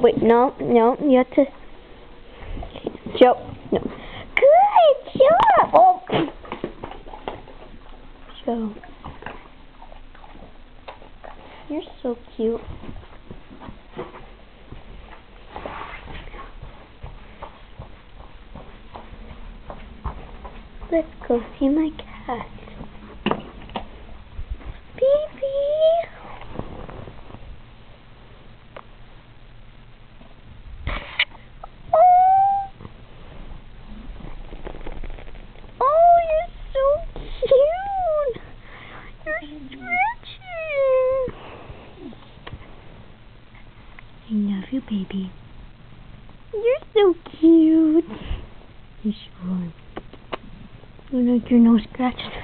wait, no, you have to show. No. Good job. Oh. Show. You're so cute. Let's go see my cat. Baby. Oh, you're so cute. You're stretching. I love you, baby. You're so cute. You sure? You like your nose scratched?